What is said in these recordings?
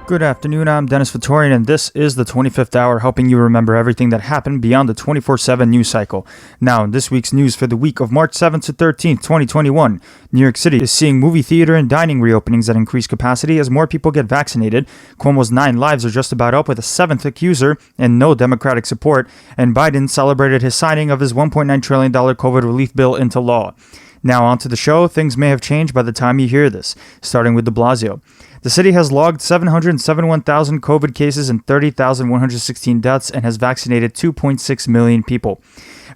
Good afternoon, I'm Dennis Vitorian, and this is the 25th hour, helping you remember everything that happened beyond the 24/7 news cycle. Now, in this week's news for the week of March 7th to 13th, 2021, New York City is seeing movie theater and dining reopenings at increased capacity as more people get vaccinated. Cuomo's 9 lives are just about up with a 7th accuser and no Democratic support, and Biden celebrated his signing of his $1.9 trillion COVID relief bill into law. Now on to the show. Things may have changed by the time you hear this, starting with the Blasio. The city has logged 771,000 COVID cases and 30,116 deaths and has vaccinated 2.6 million people.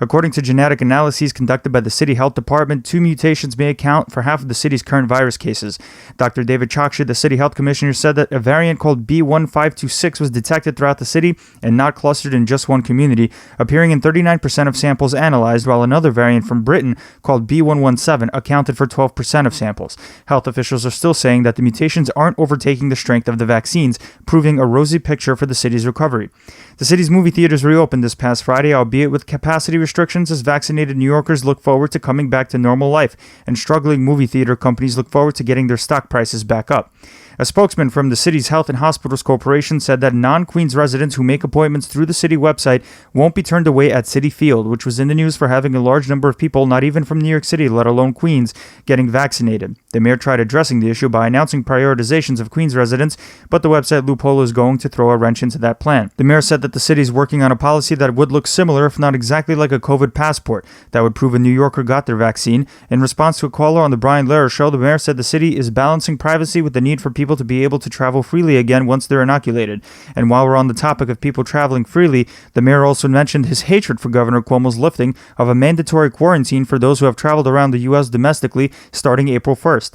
According to genetic analyses conducted by the city health department, 2 mutations may account for half of the city's current virus cases. Dr. David Chokshi, the city health commissioner, said that a variant called B1526 was detected throughout the city and not clustered in just one community, appearing in 39% of samples analyzed, while another variant from Britain called B117 accounted for 12% of samples. Health officials are still saying that the mutations aren't overtaking the strength of the vaccines, proving a rosy picture for the city's recovery. The city's movie theaters reopened this past Friday, albeit with capacity restrictions, as vaccinated New Yorkers look forward to coming back to normal life, and struggling movie theater companies look forward to getting their stock prices back up. A spokesman from the city's Health and Hospitals Corporation said that non-Queens residents who make appointments through the city website won't be turned away at Citi Field, which was in the news for having a large number of people, not even from New York City, let alone Queens, getting vaccinated. The mayor tried addressing the issue by announcing prioritizations of Queens residents, but the website loophole is going to throw a wrench into that plan. The mayor said that the city is working on a policy that would look similar, if not exactly like a COVID passport, that would prove a New Yorker got their vaccine. In response to a caller on the Brian Lehrer show, the mayor said the city is balancing privacy with the need for people to be able to travel freely again once they're inoculated. And while we're on the topic of people traveling freely, the mayor also mentioned his hatred for Governor Cuomo's lifting of a mandatory quarantine for those who have traveled around the U.S. domestically starting April 1st.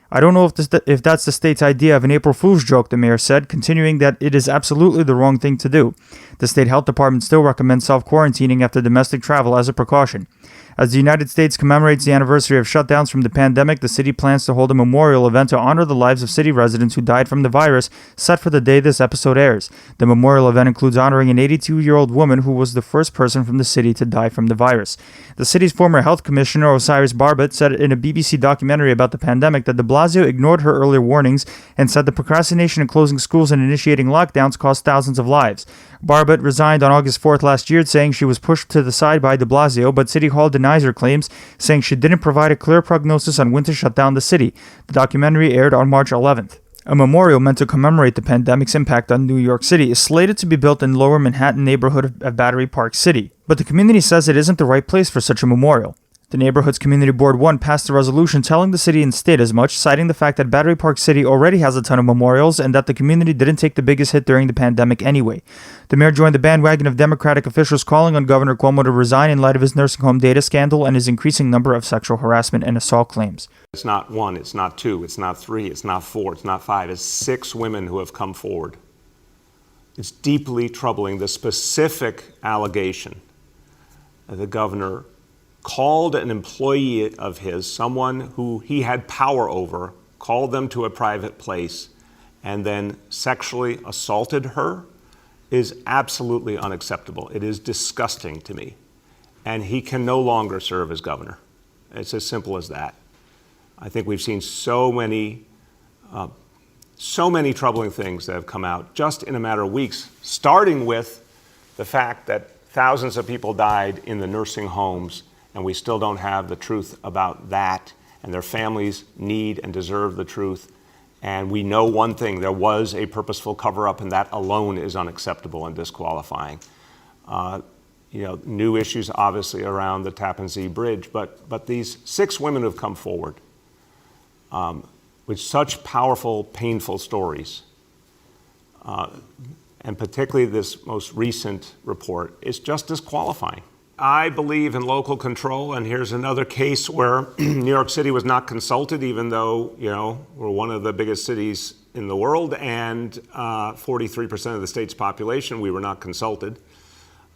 I don't know if that's the state's idea of an April Fool's joke, the mayor said, continuing that it is absolutely the wrong thing to do. The state health department still recommends self-quarantining after domestic travel as a precaution. As the United States commemorates the anniversary of shutdowns from the pandemic, the city plans to hold a memorial event to honor the lives of city residents who died from the virus, set for the day this episode airs. The memorial event includes honoring an 82-year-old woman who was the first person from the city to die from the virus. The city's former health commissioner, Osiris Barbett, said in a BBC documentary about the pandemic that de Blasio ignored her earlier warnings and said the procrastination in closing schools and initiating lockdowns cost thousands of lives. Barbett resigned on August 4th last year, saying she was pushed to the side by de Blasio, but City Hall denies her claims, saying she didn't provide a clear prognosis on when to shut down the city. The documentary aired on March 11th. A memorial meant to commemorate the pandemic's impact on New York City is slated to be built in Lower Manhattan neighborhood of Battery Park City, but the community says it isn't the right place for such a memorial. The neighborhood's Community Board 1 passed a resolution telling the city and state as much, citing the fact that Battery Park City already has a ton of memorials and that the community didn't take the biggest hit during the pandemic anyway. The mayor joined the bandwagon of Democratic officials calling on Governor Cuomo to resign in light of his nursing home data scandal and his increasing number of sexual harassment and assault claims. It's not 1, it's not 2, it's not 3, it's not 4, it's not 5, it's 6 women who have come forward. It's deeply troubling, the specific allegation that the governor called an employee of his, someone who he had power over, called them to a private place, and then sexually assaulted her is absolutely unacceptable. It is disgusting to me. And he can no longer serve as governor. It's as simple as that. I think we've seen so many troubling things that have come out just in a matter of weeks, starting with the fact that thousands of people died in the nursing homes, and we still don't have the truth about that, and their families need and deserve the truth. And we know one thing, there was a purposeful cover-up, and that alone is unacceptable and disqualifying. New issues obviously around the Tappan Zee Bridge, but these 6 women who have come forward with such powerful, painful stories, and particularly this most recent report, is just disqualifying. I believe in local control, and here's another case where New York City was not consulted, even though, we're one of the biggest cities in the world, and 43% of the state's population, we were not consulted.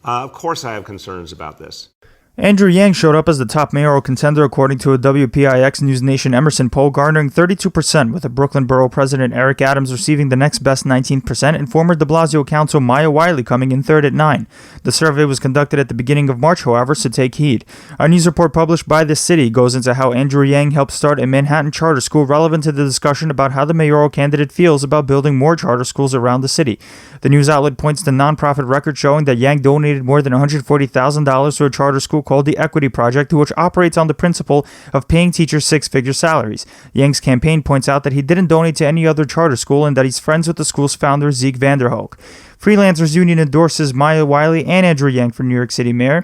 Of course I have concerns about this. Andrew Yang showed up as the top mayoral contender according to a WPIX News Nation Emerson poll, garnering 32%, with the Brooklyn Borough President Eric Adams receiving the next best 19% and former de Blasio council Maya Wiley coming in third at 9%. The survey was conducted at the beginning of March, however, so take heed. A news report published by the city goes into how Andrew Yang helped start a Manhattan charter school relevant to the discussion about how the mayoral candidate feels about building more charter schools around the city. The news outlet points to nonprofit records showing that Yang donated more than $140,000 to a charter school called the Equity Project, which operates on the principle of paying teachers six-figure salaries. Yang's campaign points out that he didn't donate to any other charter school and that he's friends with the school's founder, Zeke Vanderhoek. Freelancers Union endorses Maya Wiley and Andrew Yang for New York City mayor.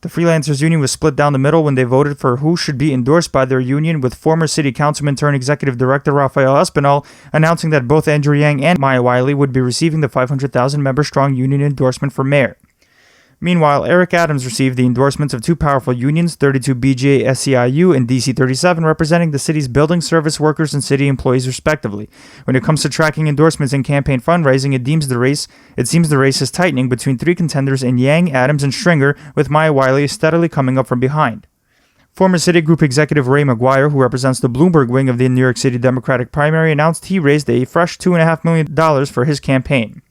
The Freelancers Union was split down the middle when they voted for who should be endorsed by their union, with former city councilman turned executive director Rafael Espinal announcing that both Andrew Yang and Maya Wiley would be receiving the 500,000-member-strong union endorsement for mayor. Meanwhile, Eric Adams received the endorsements of two powerful unions, 32BJ SEIU and DC 37, representing the city's building service workers and city employees respectively. When it comes to tracking endorsements and campaign fundraising, it seems the race is tightening between three contenders in Yang, Adams, and Stringer, with Maya Wiley steadily coming up from behind. Former Citigroup executive Ray McGuire, who represents the Bloomberg wing of the New York City Democratic primary, announced he raised a fresh $2.5 million for his campaign.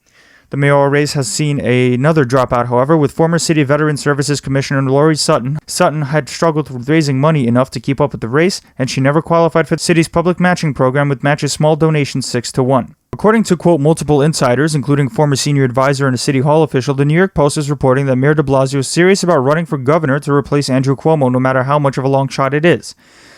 The mayoral race has seen another dropout, however, with former City Veteran Services Commissioner Lori Sutton. Sutton had struggled with raising money enough to keep up with the race, and she never qualified for the city's public matching program, which matches small donations 6-1. According to, quote, multiple insiders, including former senior advisor and a city hall official, the New York Post is reporting that Mayor de Blasio is serious about running for governor to replace Andrew Cuomo, no matter how much of a long shot it is.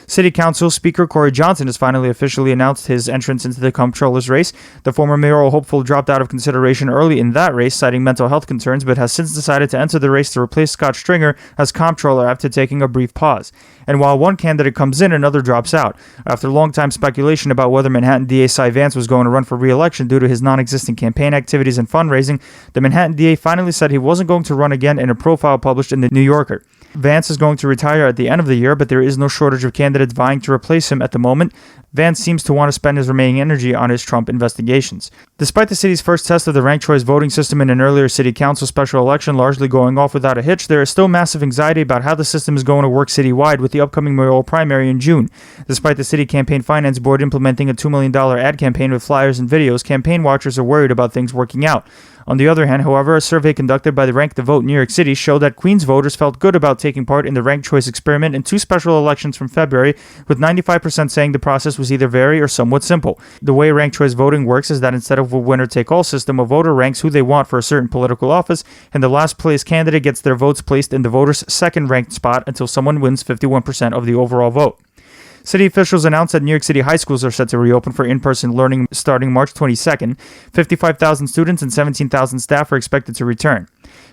City Council Speaker Corey Johnson has finally officially announced his entrance into the comptroller's race. The former mayoral hopeful dropped out of consideration early in that race, citing mental health concerns, but has since decided to enter the race to replace Scott Stringer as comptroller after taking a brief pause. And while one candidate comes in, another drops out. After long-time speculation about whether Manhattan DA Cy Vance was going to run for re-election due to his non-existent campaign activities and fundraising, the Manhattan DA finally said he wasn't going to run again in a profile published in The New Yorker. Vance is going to retire at the end of the year, but there is no shortage of candidates vying to replace him at the moment. Vance seems to want to spend his remaining energy on his Trump investigations. Despite the city's first test of the ranked choice voting system in an earlier city council special election largely going off without a hitch, there is still massive anxiety about how the system is going to work citywide with the upcoming mayoral primary in June. Despite the city campaign finance board implementing a $2 million ad campaign with flyers and videos, campaign watchers are worried about things working out. On the other hand, however, a survey conducted by the Rank the Vote in New York City showed that Queens voters felt good about taking part in the ranked choice experiment in two special elections from February, with 95% saying the process was either very or somewhat simple. The way ranked choice voting works is that instead of a winner-take-all system, a voter ranks who they want for a certain political office, and the last-place candidate gets their votes placed in the voter's second-ranked spot until someone wins 51% of the overall vote. City officials announced that New York City high schools are set to reopen for in-person learning starting March 22nd. 55,000 students and 17,000 staff are expected to return.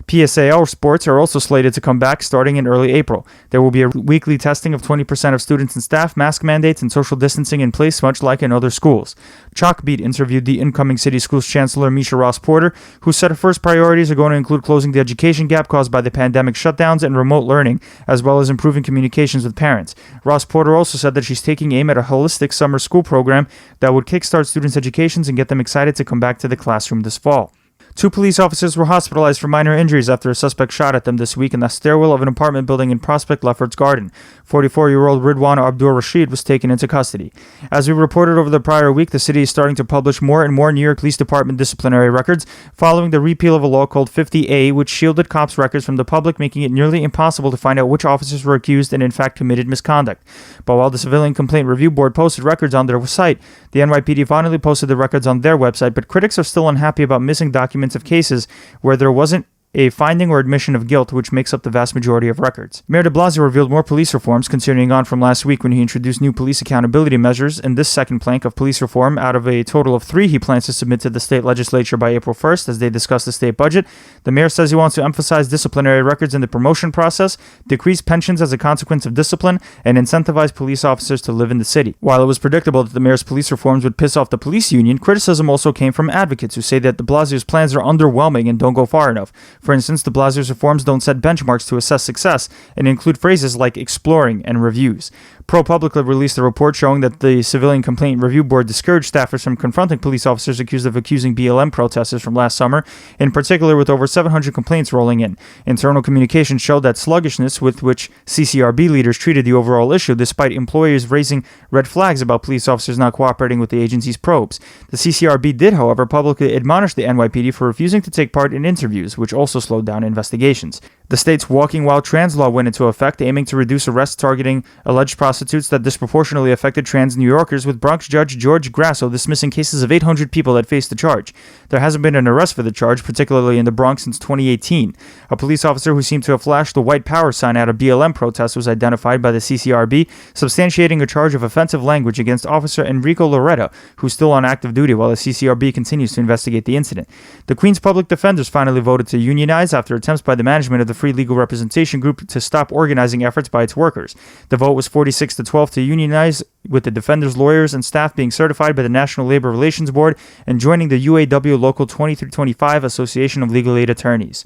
PSAL sports are also slated to come back starting in early April. There will be a weekly testing of 20% of students and staff, mask mandates, and social distancing in place, much like in other schools. Chalkbeat interviewed the incoming city schools chancellor, Misha Ross Porter, who said her first priorities are going to include closing the education gap caused by the pandemic shutdowns and remote learning, as well as improving communications with parents. Ross Porter also said that she's taking aim at a holistic summer school program that would kickstart students' educations and get them excited to come back to the classroom this fall. Two police officers were hospitalized for minor injuries after a suspect shot at them this week in the stairwell of an apartment building in Prospect Lefferts Garden. 44-year-old Ridwan Abdur Rashid was taken into custody. As we reported over the prior week, the city is starting to publish more and more New York Police Department disciplinary records following the repeal of a law called 50A, which shielded cops' records from the public, making it nearly impossible to find out which officers were accused and in fact committed misconduct. But while the Civilian Complaint Review Board posted records on their site, the NYPD finally posted the records on their website, but critics are still unhappy about missing documents of cases where there wasn't a finding or admission of guilt, which makes up the vast majority of records. Mayor de Blasio revealed more police reforms, continuing on from last week when he introduced new police accountability measures in this second plank of police reform out of a total of 3 he plans to submit to the state legislature by April 1st as they discuss the state budget. The mayor says he wants to emphasize disciplinary records in the promotion process, decrease pensions as a consequence of discipline, and incentivize police officers to live in the city. While it was predictable that the mayor's police reforms would piss off the police union, criticism also came from advocates who say that de Blasio's plans are underwhelming and don't go far enough. For instance, de Blasio's reforms don't set benchmarks to assess success and include phrases like exploring and reviews. ProPublica released a report showing that the Civilian Complaint Review Board discouraged staffers from confronting police officers accused of accusing BLM protesters from last summer, in particular with over 700 complaints rolling in. Internal communications showed that sluggishness with which CCRB leaders treated the overall issue, despite employers raising red flags about police officers not cooperating with the agency's probes. The CCRB did, however, publicly admonish the NYPD for refusing to take part in interviews, which also slowed down investigations. The state's Walking While Trans law went into effect, aiming to reduce arrests targeting alleged prostitutes that disproportionately affected trans New Yorkers, with Bronx Judge George Grasso dismissing cases of 800 people that faced the charge. There hasn't been an arrest for the charge, particularly in the Bronx, since 2018. A police officer who seemed to have flashed the white power sign at a BLM protest was identified by the CCRB, substantiating a charge of offensive language against Officer Enrico Loretta, who's still on active duty while the CCRB continues to investigate the incident. The Queens Public Defenders finally voted to unionize after attempts by the management of the Free Legal Representation Group to stop organizing efforts by its workers. The vote was 46-12 to unionize, with the defenders' lawyers and staff being certified by the National Labor Relations Board and joining the UAW Local 2325 Association of Legal Aid Attorneys.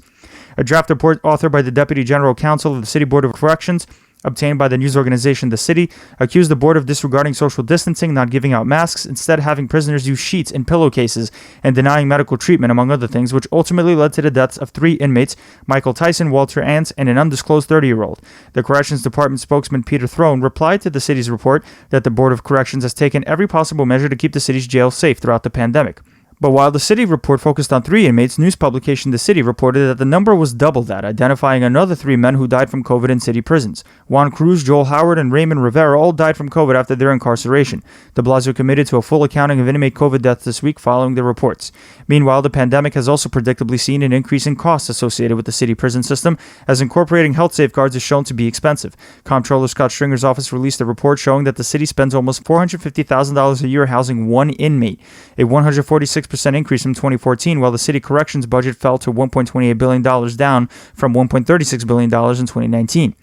A draft report authored by the Deputy General Counsel of the City Board of Corrections, obtained by the news organization The City, accused the board of disregarding social distancing, not giving out masks, instead having prisoners use sheets and pillowcases, and denying medical treatment, among other things, which ultimately led to the deaths of 3 inmates, Michael Tyson, Walter Ants, and an undisclosed 30-year-old. The Corrections Department spokesman Peter Throne replied to the city's report that the Board of Corrections has taken every possible measure to keep the city's jails safe throughout the pandemic. But while the city report focused on 3 inmates, news publication The City reported that the number was double that, identifying another 3 men who died from COVID in city prisons. Juan Cruz, Joel Howard, and Raymond Rivera all died from COVID after their incarceration. De Blasio committed to a full accounting of inmate COVID deaths this week following the reports. Meanwhile, the pandemic has also predictably seen an increase in costs associated with the city prison system, as incorporating health safeguards is shown to be expensive. Comptroller Scott Stringer's office released a report showing that the city spends almost $450,000 a year housing 1 inmate, a 146% increase from 2014, while the city corrections budget fell to $1.28 billion, down from $1.36 billion in 2019.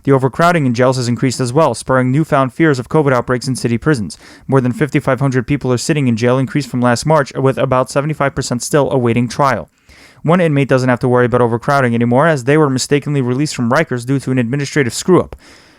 The overcrowding in jails has increased as well, spurring newfound fears of COVID outbreaks in city prisons. More than 5,500 people are sitting in jail, increased from last March, with about 75% still awaiting trial. 1 inmate doesn't have to worry about overcrowding anymore, as they were mistakenly released from Rikers due to an administrative screw-up.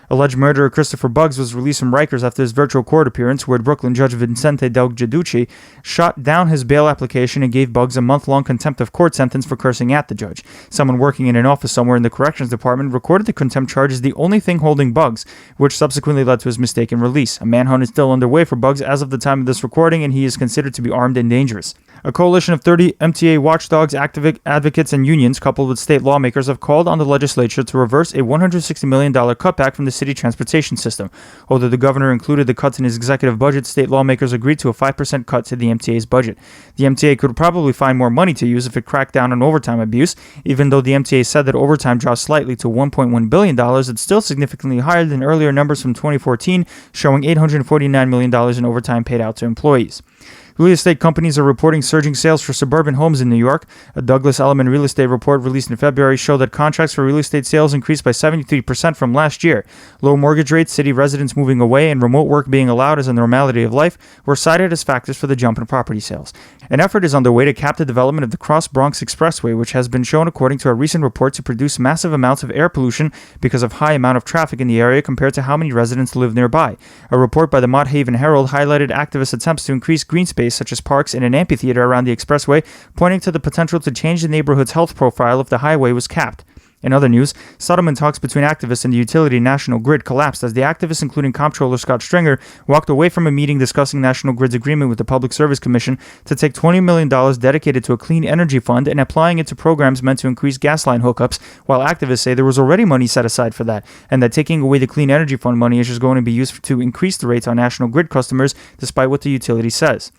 Alleged murderer Christopher Buggs was released from Rikers after his virtual court appearance, where Brooklyn Judge Vincente Del Giudice shot down his bail application and gave Buggs a month-long contempt of court sentence for cursing at the judge. Someone working in an office somewhere in the corrections department recorded the contempt charge as the only thing holding Buggs, which subsequently led to his mistaken release. A manhunt is still underway for Buggs as of the time of this recording, and he is considered to be armed and dangerous. A coalition of 30 MTA watchdogs, advocates, and unions, coupled with state lawmakers, have called on the legislature to reverse a $160 million cutback from the city transportation system. Although the governor included the cuts in his executive budget, state lawmakers agreed to a 5% cut to the MTA's budget. The MTA could probably find more money to use if it cracked down on overtime abuse. Even though the MTA said that overtime dropped slightly to $1.1 billion, it's still significantly higher than earlier numbers from 2014, showing $849 million in overtime paid out to employees. Real estate companies are reporting surging sales for suburban homes in New York. A Douglas Elliman real estate report released in February showed that contracts for real estate sales increased by 73% from last year. Low mortgage rates, city residents moving away, and remote work being allowed as a normality of life were cited as factors for the jump in property sales. An effort is underway to cap the development of the Cross Bronx Expressway, which has been shown, according to a recent report, to produce massive amounts of air pollution because of high amount of traffic in the area compared to how many residents live nearby. A report by the Mott Haven Herald highlighted activists' attempts to increase green space, such as parks and an amphitheater around the expressway, pointing to the potential to change the neighborhood's health profile if the highway was capped. In other news, settlement talks between activists and the utility National Grid collapsed as the activists, including Comptroller Scott Stringer, walked away from a meeting discussing National Grid's agreement with the Public Service Commission to take $20 million dedicated to a clean energy fund and applying it to programs meant to increase gas line hookups, while activists say there was already money set aside for that, and that taking away the clean energy fund money is just going to be used to increase the rates on National Grid customers, despite what the utility says.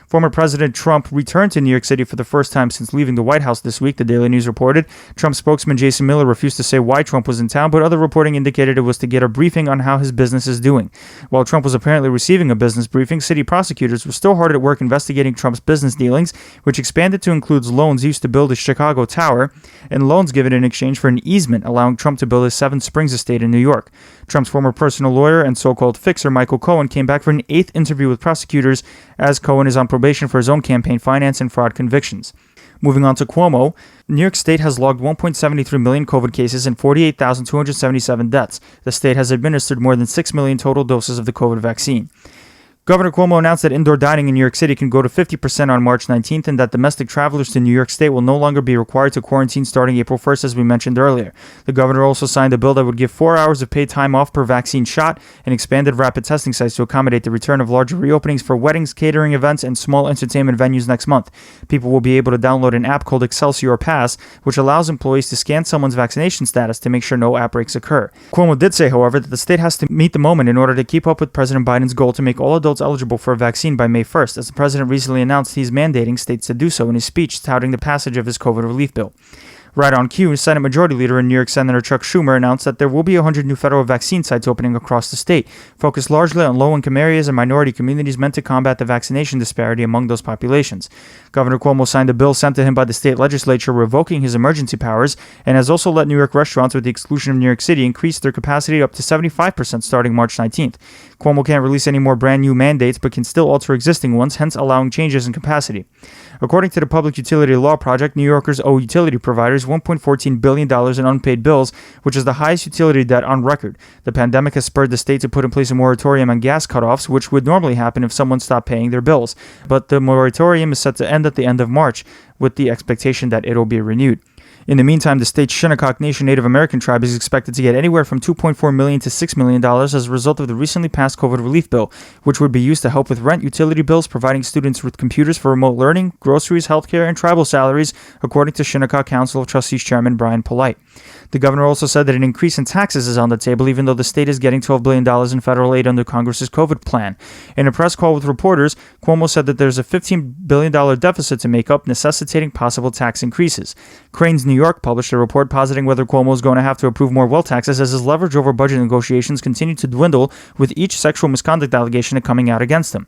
Former President Trump returned to New York City for the first time since leaving the White House this week, the Daily News reported. Trump spokesman Jason Miller refused to say why Trump was in town, but other reporting indicated it was to get a briefing on how his business is doing. While Trump was apparently receiving a business briefing, city prosecutors were still hard at work investigating Trump's business dealings, which expanded to include loans used to build the Chicago Tower and loans given in exchange for an easement allowing Trump to build his Seven Springs estate in New York. Trump's former personal lawyer and so-called fixer, Michael Cohen, came back for an 8th interview with prosecutors, as Cohen is on probation for his own campaign finance and fraud convictions. Moving on to Cuomo, New York State has logged 1.73 million COVID cases and 48,277 deaths. The state has administered more than 6 million total doses of the COVID vaccine. Governor Cuomo announced that indoor dining in New York City can go to 50% on March 19th and that domestic travelers to New York State will no longer be required to quarantine starting April 1st, as we mentioned earlier. The governor also signed a bill that would give 4 hours of paid time off per vaccine shot and expanded rapid testing sites to accommodate the return of larger reopenings for weddings, catering events, and small entertainment venues next month. People will be able to download an app called Excelsior Pass, which allows employees to scan someone's vaccination status to make sure no outbreaks occur. Cuomo did say, however, that the state has to meet the moment in order to keep up with President Biden's goal to make all adults eligible for a vaccine by May 1st, as the president recently announced he's mandating states to do so in his speech touting the passage of his COVID relief bill. Right on cue, Senate Majority Leader and New York Senator Chuck Schumer announced that there will be 100 new federal vaccine sites opening across the state, focused largely on low-income areas and minority communities meant to combat the vaccination disparity among those populations. Governor Cuomo signed a bill sent to him by the state legislature revoking his emergency powers and has also let New York restaurants, with the exclusion of New York City, increase their capacity up to 75% starting March 19th. Cuomo can't release any more brand new mandates but can still alter existing ones, hence allowing changes in capacity. According to the Public Utility Law Project, New Yorkers owe utility providers $1.14 billion in unpaid bills, which is the highest utility debt on record. The pandemic has spurred the state to put in place a moratorium on gas cutoffs, which would normally happen if someone stopped paying their bills. But the moratorium is set to end at the end of March, with the expectation that it'll be renewed. In the meantime, the state's Shinnecock Nation Native American tribe is expected to get anywhere from $2.4 million to $6 million as a result of the recently passed COVID relief bill, which would be used to help with rent, utility bills, providing students with computers for remote learning, groceries, healthcare, and tribal salaries, according to Shinnecock Council of Trustees Chairman Brian Polite. The governor also said that an increase in taxes is on the table, even though the state is getting $12 billion in federal aid under Congress's COVID plan. In a press call with reporters, Cuomo said that there's a $15 billion deficit to make up, necessitating possible tax increases. Crain's New York published a report positing whether Cuomo is going to have to approve more wealth taxes as his leverage over budget negotiations continue to dwindle, with each sexual misconduct allegation coming out against him.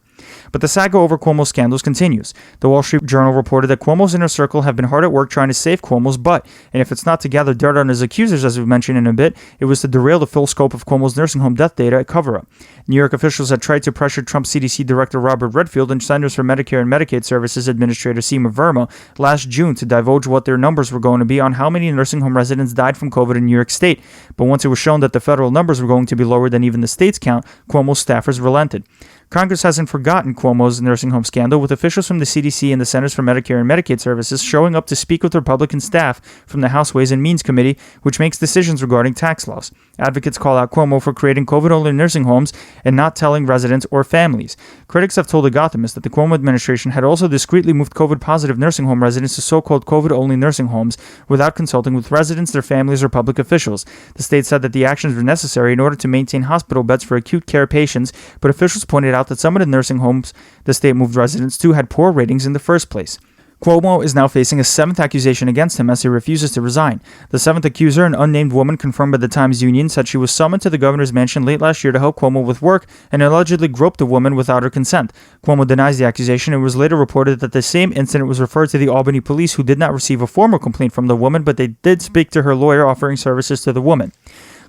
But the saga over Cuomo's scandals continues. The Wall Street Journal reported that Cuomo's inner circle have been hard at work trying to save Cuomo's butt, and if it's not to gather dirt on his accusers, as we've mentioned in a bit, it was to derail the full scope of Cuomo's nursing home death data cover-up. New York officials had tried to pressure Trump CDC Director Robert Redfield and Centers for Medicare and Medicaid Services Administrator Seema Verma last June to divulge what their numbers were going to be on how many nursing home residents died from COVID in New York State. But once it was shown that the federal numbers were going to be lower than even the state's count, Cuomo's staffers relented. Congress hasn't forgotten Cuomo's nursing home scandal, with officials from the CDC and the Centers for Medicare and Medicaid Services showing up to speak with Republican staff from the House Ways and Means Committee, which makes decisions regarding tax laws. Advocates call out Cuomo for creating COVID-only nursing homes and not telling residents or families. Critics have told The Gothamist that the Cuomo administration had also discreetly moved COVID-positive nursing home residents to so-called COVID-only nursing homes without consulting with residents, their families, or public officials. The state said that the actions were necessary in order to maintain hospital beds for acute care patients, but officials pointed out that some of the nursing homes the state moved residents to had poor ratings in the first place. Cuomo is now facing a seventh accusation against him as he refuses to resign. The seventh accuser, an unnamed woman confirmed by the Times-Union, said she was summoned to the governor's mansion late last year to help Cuomo with work and allegedly groped the woman without her consent. Cuomo denies the accusation and was later reported that the same incident was referred to the Albany police, who did not receive a formal complaint from the woman, but they did speak to her lawyer offering services to the woman.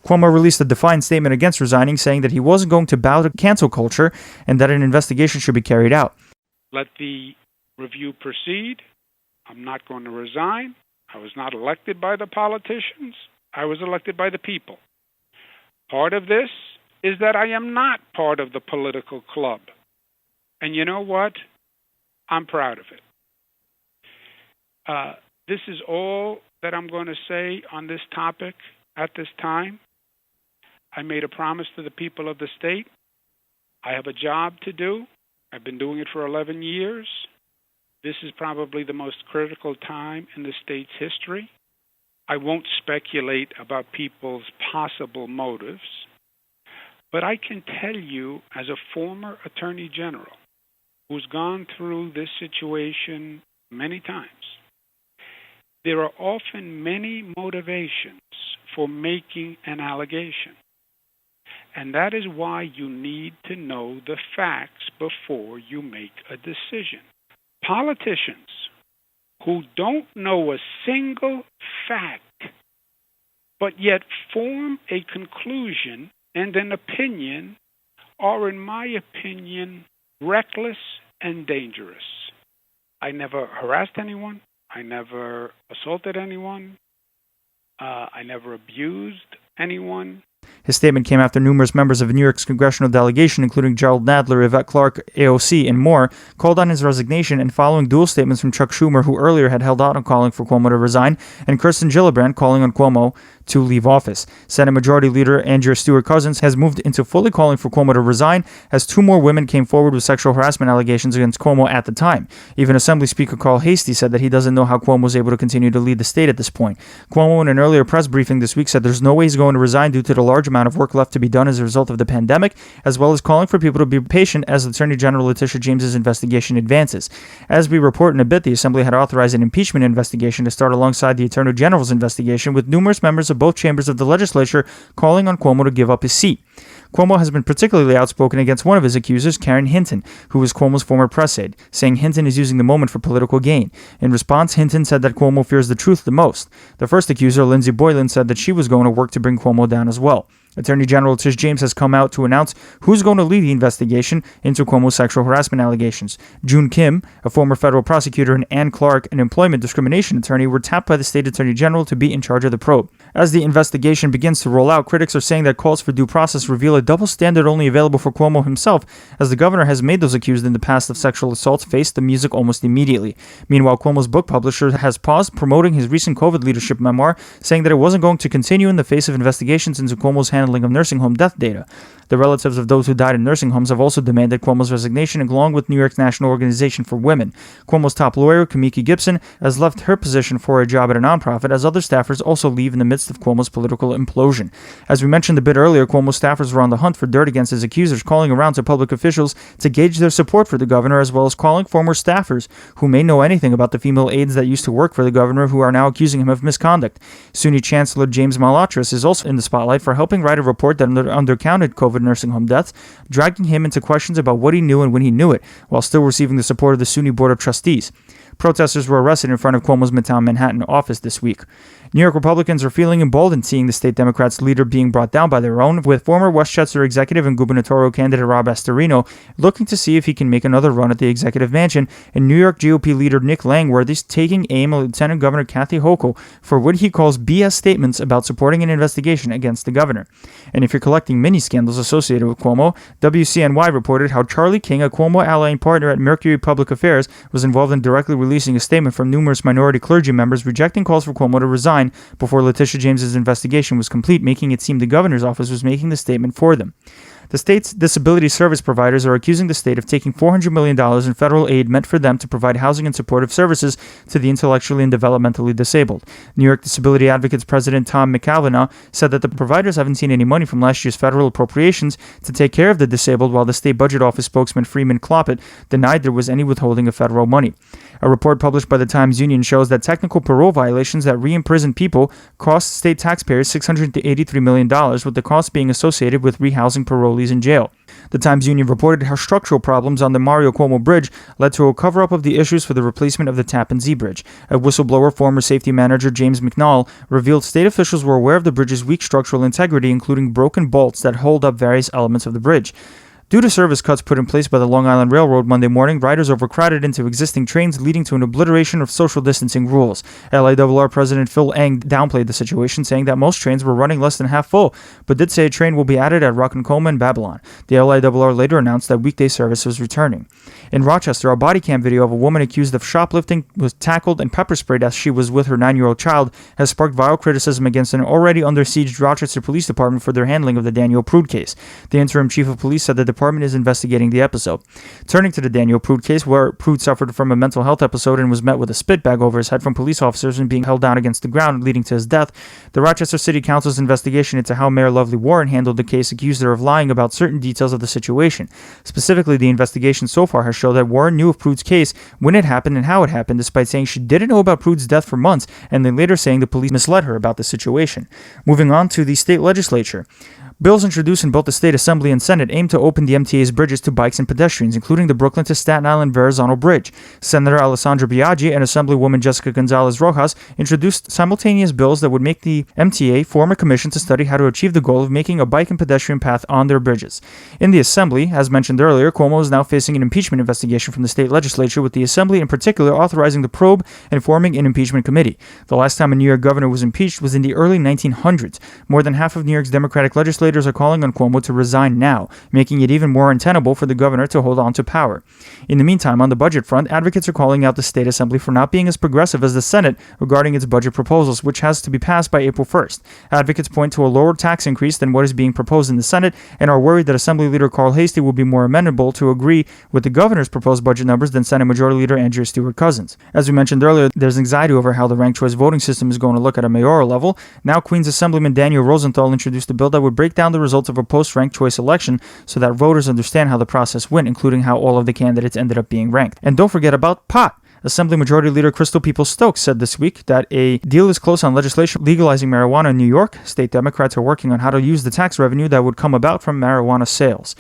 Cuomo released a defiant statement against resigning, saying that he wasn't going to bow to cancel culture and that an investigation should be carried out. Let the review proceed. I'm not going to resign. I was not elected by the politicians. I was elected by the people. Part of this is that I am not part of the political club. And you know what? I'm proud of it. This is all that I'm going to say on this topic at this time. I made a promise to the people of the state. I have a job to do. I've been doing it for 11 years. This is probably the most critical time in the state's history. I won't speculate about people's possible motives, but I can tell you, as a former attorney general who's gone through this situation many times, there are often many motivations for making an allegation. And that is why you need to know the facts before you make a decision. Politicians who don't know a single fact, but yet form a conclusion and an opinion, are, in my opinion, reckless and dangerous. I never harassed anyone. I never assaulted anyone. I never abused anyone. His statement came after numerous members of New York's congressional delegation, including Gerald Nadler, Yvette Clarke, AOC, and more, called on his resignation, and following dual statements from Chuck Schumer, who earlier had held out on calling for Cuomo to resign, and Kirsten Gillibrand calling on Cuomo to leave office. Senate Majority Leader Andrea Stewart-Cousins has moved into fully calling for Cuomo to resign, as two more women came forward with sexual harassment allegations against Cuomo at the time. Even Assembly Speaker Carl Hastie said that he doesn't know how Cuomo was able to continue to lead the state at this point. Cuomo, in an earlier press briefing this week, said there's no way he's going to resign due to the large amount of work left to be done as a result of the pandemic, as well as calling for people to be patient as Attorney General Letitia James's investigation advances. As we report in a bit, the Assembly had authorized an impeachment investigation to start alongside the Attorney General's investigation, with numerous members of both chambers of the legislature calling on Cuomo to give up his seat. Cuomo has been particularly outspoken against one of his accusers, Karen Hinton, who was Cuomo's former press aide, saying Hinton is using the moment for political gain. In response, Hinton said that Cuomo fears the truth the most. The first accuser, Lindsey Boylan, said that she was going to work to bring Cuomo down as well. Attorney General Tish James has come out to announce who's going to lead the investigation into Cuomo's sexual harassment allegations. June Kim, a former federal prosecutor, and Ann Clark, an employment discrimination attorney, were tapped by the state attorney general to be in charge of the probe. As the investigation begins to roll out, critics are saying that calls for due process reveal a double standard only available for Cuomo himself, as the governor has made those accused in the past of sexual assaults face the music almost immediately. Meanwhile, Cuomo's book publisher has paused promoting his recent COVID leadership memoir, saying that it wasn't going to continue in the face of investigations into Cuomo's handling of nursing home death data. The relatives of those who died in nursing homes have also demanded Cuomo's resignation, along with New York's National Organization for Women. Cuomo's top lawyer, Kamiki Gibson, has left her position for a job at a nonprofit, as other staffers also leave in the midst of Cuomo's political implosion. As we mentioned a bit earlier, Cuomo's staffers were on the hunt for dirt against his accusers, calling around to public officials to gauge their support for the governor, as well as calling former staffers who may know anything about the female aides that used to work for the governor who are now accusing him of misconduct. SUNY Chancellor James Malatras is also in the spotlight for helping write a report that undercounted COVID nursing home deaths, dragging him into questions about what he knew and when he knew it, while still receiving the support of the SUNY Board of Trustees. Protesters were arrested in front of Cuomo's Midtown Manhattan office this week. New York Republicans are feeling emboldened seeing the state Democrats' leader being brought down by their own, with former Westchester executive and gubernatorial candidate Rob Astorino looking to see if he can make another run at the executive mansion, and New York GOP leader Nick Langworthy is taking aim at Lieutenant Governor Kathy Hochul for what he calls BS statements about supporting an investigation against the governor. And if you're collecting mini scandals associated with Cuomo, WCNY reported how Charlie King, a Cuomo ally and partner at Mercury Public Affairs, was involved in directly releasing a statement from numerous minority clergy members rejecting calls for Cuomo to resign before Letitia James's investigation was complete, making it seem the governor's office was making the statement for them. The state's disability service providers are accusing the state of taking $400 million in federal aid meant for them to provide housing and supportive services to the intellectually and developmentally disabled. New York Disability Advocates President Tom McAlvena said that the providers haven't seen any money from last year's federal appropriations to take care of the disabled, while the state budget office spokesman Freeman Cloppett denied there was any withholding of federal money. A report published by the Times-Union shows that technical parole violations that re-imprison people cost state taxpayers $683 million, with the cost being associated with rehousing parolees in jail. The Times-Union reported how structural problems on the Mario Cuomo Bridge led to a cover-up of the issues for the replacement of the Tappan Zee Bridge. A whistleblower, former safety manager James McNall, revealed state officials were aware of the bridge's weak structural integrity, including broken bolts that hold up various elements of the bridge. Due to service cuts put in place by the Long Island Railroad Monday morning, riders overcrowded into existing trains, leading to an obliteration of social distancing rules. LIRR President Phil Eng downplayed the situation, saying that most trains were running less than half full, but did say a train will be added at Ronkonkoma and Babylon. The LIRR later announced that weekday service was returning. In Rochester, a body cam video of a woman accused of shoplifting was tackled and pepper sprayed as she was with her 9-year-old child has sparked vile criticism against an already under-sieged Rochester Police Department for their handling of the Daniel Prude case. The interim chief of police said the department is investigating the episode. Turning to the Daniel Prude case, where Prude suffered from a mental health episode and was met with a spit bag over his head from police officers and being held down against the ground, leading to his death, the Rochester City Council's investigation into how Mayor Lovely Warren handled the case accused her of lying about certain details of the situation. Specifically, the investigation so far has shown that Warren knew of Prude's case, when it happened, and how it happened, despite saying she didn't know about Prude's death for months, and then later saying the police misled her about the situation. Moving on to the state legislature. Bills introduced in both the State Assembly and Senate aim to open the MTA's bridges to bikes and pedestrians, including the Brooklyn to Staten Island Verrazano Bridge. Senator Alessandra Biaggi and Assemblywoman Jessica Gonzalez Rojas introduced simultaneous bills that would make the MTA form a commission to study how to achieve the goal of making a bike and pedestrian path on their bridges. In the Assembly, as mentioned earlier, Cuomo is now facing an impeachment investigation from the state legislature, with the Assembly in particular authorizing the probe and forming an impeachment committee. The last time a New York governor was impeached was in the early 1900s. More than half of New York's Democratic legislators are calling on Cuomo to resign now, making it even more untenable for the governor to hold on to power. In the meantime, on the budget front, advocates are calling out the state assembly for not being as progressive as the Senate regarding its budget proposals, which has to be passed by April 1st. Advocates point to a lower tax increase than what is being proposed in the Senate and are worried that Assembly Leader Carl Hastie will be more amenable to agree with the governor's proposed budget numbers than Senate Majority Leader Andrea Stewart Cousins. As we mentioned earlier, there's anxiety over how the ranked choice voting system is going to look at a mayoral level. Now Queens Assemblyman Daniel Rosenthal introduced a bill that would break down the results of a post-ranked choice election so that voters understand how the process went, including how all of the candidates ended up being ranked. And don't forget about pot. Assembly Majority Leader Crystal Peoples-Stokes said this week that a deal is close on legislation legalizing marijuana in New York. State Democrats are working on how to use the tax revenue that would come about from marijuana sales.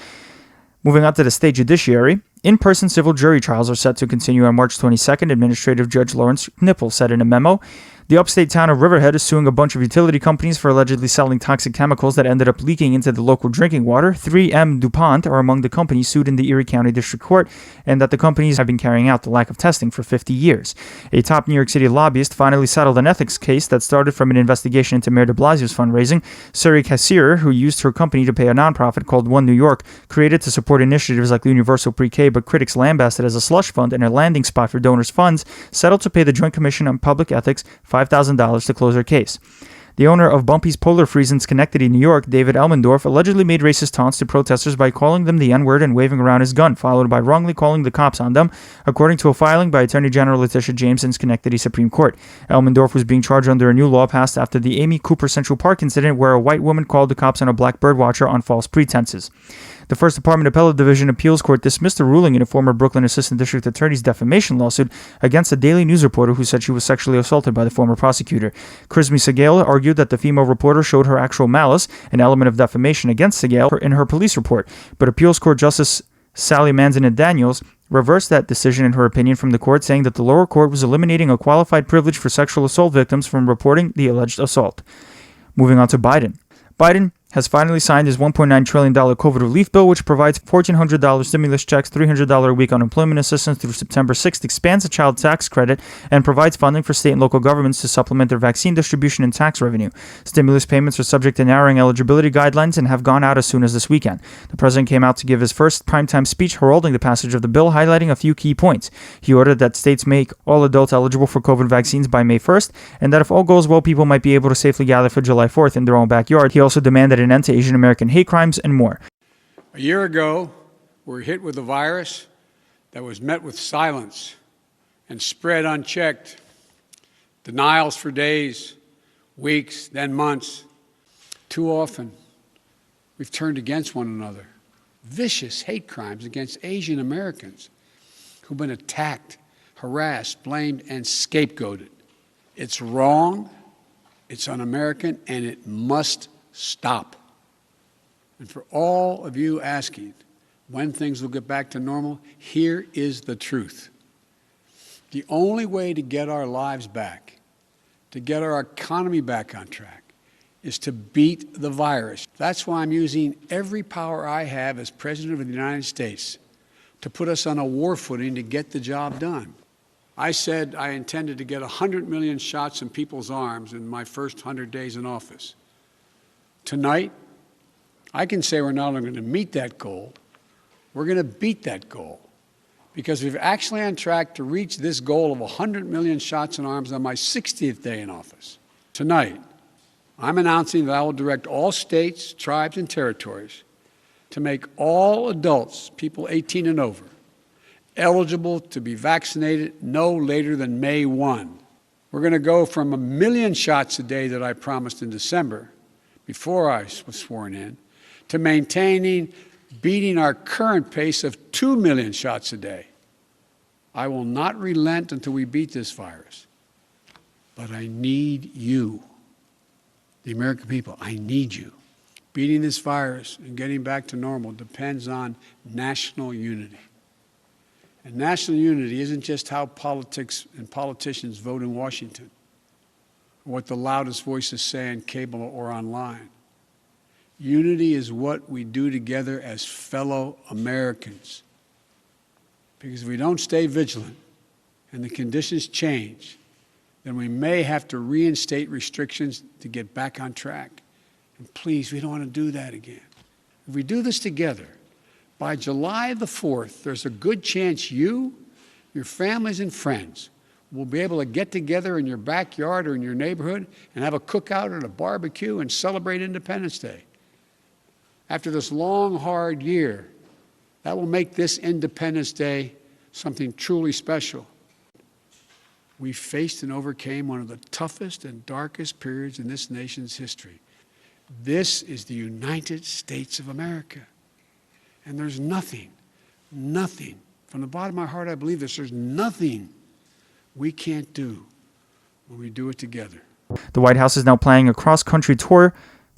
Moving on to the state judiciary. In-person civil jury trials are set to continue on March 22nd, Administrative Judge Lawrence Knipple said in a memo. The upstate town of Riverhead is suing a bunch of utility companies for allegedly selling toxic chemicals that ended up leaking into the local drinking water. 3M DuPont are among the companies sued in the Erie County District Court, and that the companies have been carrying out the lack of testing for 50 years. A top New York City lobbyist finally settled an ethics case that started from an investigation into Mayor de Blasio's fundraising. Suri Kassir, who used her company to pay a nonprofit called One New York, created to support initiatives like Universal Pre-K, but critics lambasted as a slush fund and a landing spot for donors' funds, settled to pay the Joint Commission on Public Ethics $5,000 to close her case. The owner of Bumpy's Polar Freeze in Schenectady, New York, David Elmendorf, allegedly made racist taunts to protesters by calling them the N-word and waving around his gun, followed by wrongly calling the cops on them, according to a filing by Attorney General Letitia James in Schenectady Supreme Court. Elmendorf was being charged under a new law passed after the Amy Cooper Central Park incident, where a white woman called the cops on a black birdwatcher on false pretenses. The First Department Appellate Division Appeals Court dismissed a ruling in a former Brooklyn Assistant District Attorney's defamation lawsuit against a Daily News reporter who said she was sexually assaulted by the former prosecutor. Chrismy Segal argued that the female reporter showed her actual malice, an element of defamation against Segal, in her police report. But Appeals Court Justice Sally Manzanet-Daniels reversed that decision in her opinion from the court, saying that the lower court was eliminating a qualified privilege for sexual assault victims from reporting the alleged assault. Moving on to Biden. Biden has finally signed his $1.9 trillion COVID relief bill, which provides $1,400 stimulus checks, $300 a week unemployment assistance through September 6th, expands the child tax credit, and provides funding for state and local governments to supplement their vaccine distribution and tax revenue. Stimulus payments are subject to narrowing eligibility guidelines and have gone out as soon as this weekend. The president came out to give his first primetime speech heralding the passage of the bill, highlighting a few key points. He ordered that states make all adults eligible for COVID vaccines by May 1st, and that if all goes well, people might be able to safely gather for July 4th in their own backyard. He also demanded an end to Asian American hate crimes and more. A year ago, we were hit with a virus that was met with silence and spread unchecked. Denials for days, weeks, then months. Too often, we've turned against one another. Vicious hate crimes against Asian Americans who've been attacked, harassed, blamed, and scapegoated. It's wrong, it's un-American, and it must stop. And for all of you asking when things will get back to normal, here is the truth. The only way to get our lives back, to get our economy back on track, is to beat the virus. That's why I'm using every power I have as President of the United States to put us on a war footing to get the job done. I said I intended to get 100 million shots in people's arms in my first 100 days in office. Tonight, I can say we're not only going to meet that goal, we're going to beat that goal, because we're actually on track to reach this goal of 100 million shots in arms on my 60th day in office. Tonight, I'm announcing that I will direct all states, tribes, and territories to make all adults, people 18 and over, eligible to be vaccinated no later than May 1. We're going to go from 1 million shots a day that I promised in December, before I was sworn in, to beating our current pace of 2 million shots a day. I will not relent until we beat this virus. But I need you, the American people. I need you. beating this virus and getting back to normal depends on national unity. And national unity isn't just how politics and politicians vote in Washington, or what the loudest voices say on cable or online. Unity is what we do together as fellow Americans. Because if we don't stay vigilant and the conditions change, then we may have to reinstate restrictions to get back on track. And please, we don't want to do that again. If we do this together, by July the 4th, there's a good chance you, your families and friends will be able to get together in your backyard or in your neighborhood and have a cookout or a barbecue and celebrate Independence Day. After this long, hard year, that will make this Independence Day something truly special. We faced and overcame one of the toughest and darkest periods in this nation's history. This is the United States of America. And there's nothing, from the bottom of my heart I believe this, there's nothing we can't do when we do it together. The White House is now planning a cross-country tour